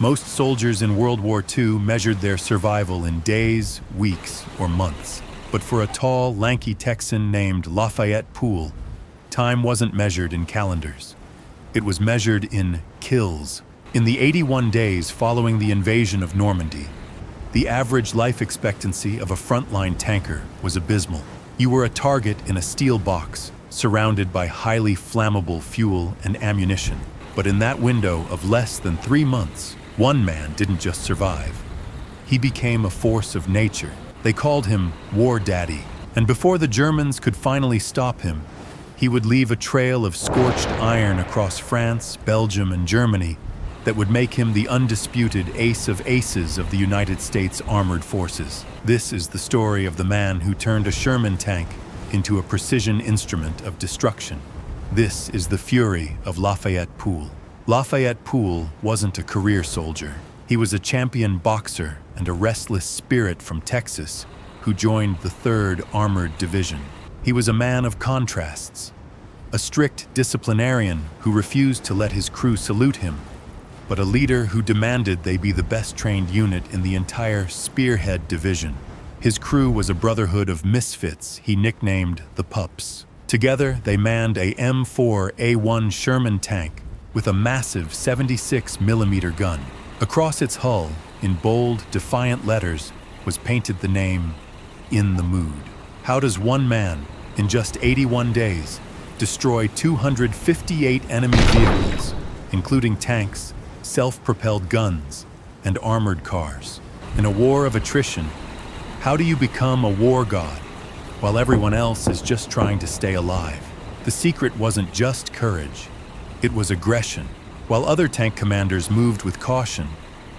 Most soldiers in World War II measured their survival in days, weeks, or months. But for a tall, lanky Texan named Lafayette Pool, time wasn't measured in calendars. It was measured in kills. In the 81 days following the invasion of Normandy, the average life expectancy of a frontline tanker was abysmal. You were a target in a steel box, surrounded by highly flammable fuel and ammunition. But in that window of less than 3 months, one man didn't just survive. He became a force of nature. They called him War Daddy. And before the Germans could finally stop him, he would leave a trail of scorched iron across France, Belgium, and Germany that would make him the undisputed ace of aces of the United States Armored Forces. This is the story of the man who turned a Sherman tank into a precision instrument of destruction. This is the fury of Lafayette Pool. Lafayette Pool wasn't a career soldier. He was a champion boxer and a restless spirit from Texas who joined the 3rd Armored Division. He was a man of contrasts, a strict disciplinarian who refused to let his crew salute him, but a leader who demanded they be the best trained unit in the entire Spearhead Division. His crew was a brotherhood of misfits he nicknamed the Pups. Together, they manned a M4 Sherman tank with a massive 76mm gun. Across its hull, in bold, defiant letters, was painted the name, "In the Mood." How does one man, in just 81 days, destroy 258 enemy vehicles, including tanks, self-propelled guns, and armored cars? In a war of attrition, how do you become a war god while everyone else is just trying to stay alive? The secret wasn't just courage, it was aggression. While other tank commanders moved with caution,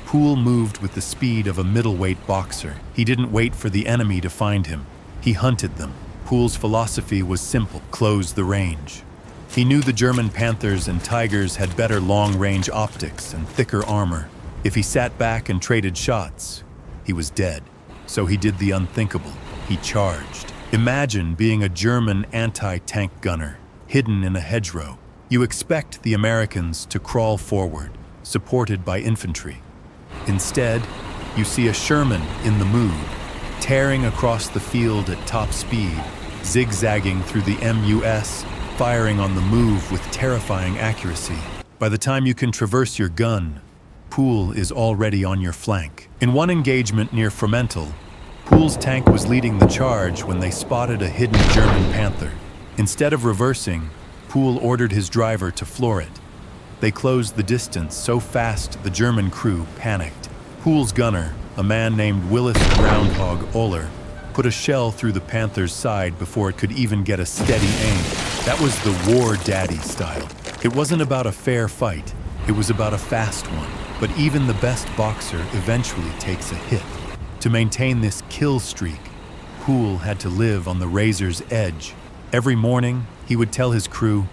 Pool moved with the speed of a middleweight boxer. He didn't wait for the enemy to find him. He hunted them. Pool's philosophy was simple: close the range. He knew the German Panthers and Tigers had better long-range optics and thicker armor. If he sat back and traded shots, he was dead. So he did the unthinkable. He charged. Imagine being a German anti-tank gunner, hidden in a hedgerow. You expect the Americans to crawl forward, supported by infantry. Instead, you see a Sherman in the mood, tearing across the field at top speed, zigzagging through the MUS, firing on the move with terrifying accuracy. By the time you can traverse your gun, Pool is already on your flank. In one engagement near Fremantle, Pool's tank was leading the charge when they spotted a hidden German Panther. Instead of reversing, Pool ordered his driver to floor it. They closed the distance so fast the German crew panicked. Pool's gunner, a man named Willis Groundhog Oller, put a shell through the Panther's side before it could even get a steady aim. That was the War Daddy style. It wasn't about a fair fight, it was about a fast one. But even the best boxer eventually takes a hit. To maintain this kill streak, Pool had to live on the razor's edge. Every morning, he would tell his crew,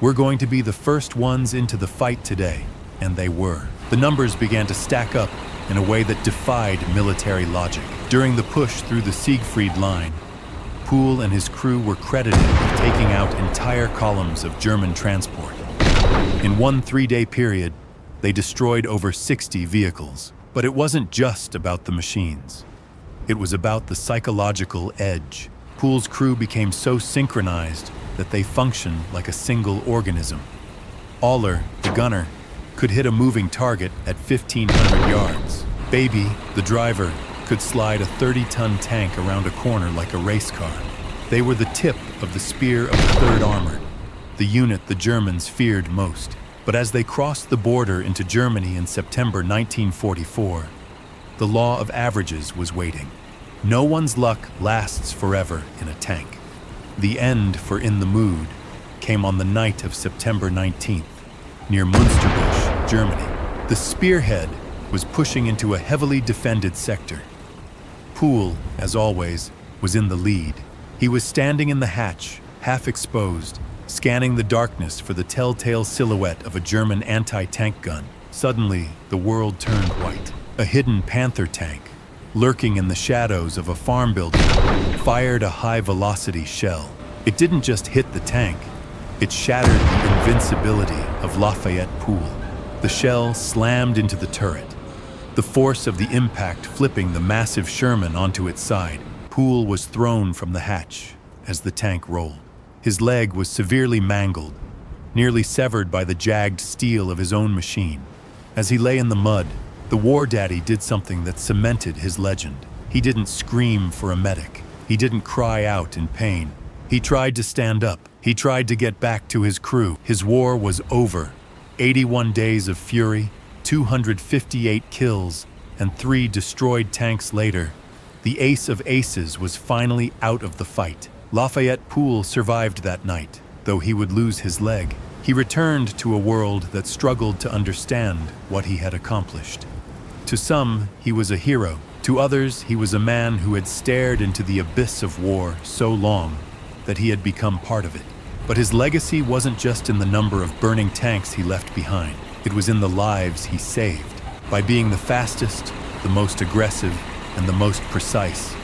"We're going to be the first ones into the fight today," and they were. The numbers began to stack up in a way that defied military logic. During the push through the Siegfried Line, Pool and his crew were credited with taking out entire columns of German transport. In one 3-day period, they destroyed over 60 vehicles. But it wasn't just about the machines. It was about the psychological edge. Pool's crew became so synchronized that they functioned like a single organism. Oller, the gunner, could hit a moving target at 1,500 yards. Baby, the driver, could slide a 30-ton tank around a corner like a race car. They were the tip of the spear of the 3rd Armored, the unit the Germans feared most. But as they crossed the border into Germany in September 1944, the law of averages was waiting. No one's luck lasts forever in a tank. The end for In the Mood came on the night of September 19th, near Münsterbusch, Germany. The Spearhead was pushing into a heavily defended sector. Pool, as always, was in the lead. He was standing in the hatch, half exposed, scanning the darkness for the telltale silhouette of a German anti-tank gun. Suddenly, the world turned white. A hidden Panther tank, lurking in the shadows of a farm building, fired a high-velocity shell. It didn't just hit the tank, it shattered the invincibility of Lafayette Pool. The shell slammed into the turret, the force of the impact flipping the massive Sherman onto its side. Pool was thrown from the hatch as the tank rolled. His leg was severely mangled, nearly severed by the jagged steel of his own machine. As he lay in the mud, the war daddy did something that cemented his legend. He didn't scream for a medic. He didn't cry out in pain. He tried to stand up. He tried to get back to his crew. His war was over. 81 days of fury, 258 kills, and 3 destroyed tanks later, the ace of aces was finally out of the fight. Lafayette Pool survived that night, though he would lose his leg. He returned to a world that struggled to understand what he had accomplished. To some, he was a hero. To others, he was a man who had stared into the abyss of war so long that he had become part of it. But his legacy wasn't just in the number of burning tanks he left behind. It was in the lives he saved. By being the fastest, the most aggressive, and the most precise,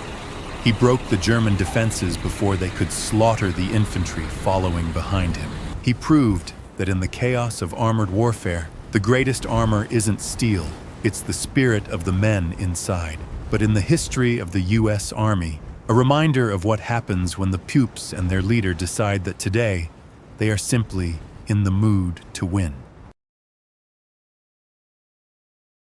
he broke the German defenses before they could slaughter the infantry following behind him. He proved that in the chaos of armored warfare, the greatest armor isn't steel, it's the spirit of the men inside. But in the history of the U.S. Army, a reminder of what happens when the pupes and their leader decide that today they are simply in the mood to win.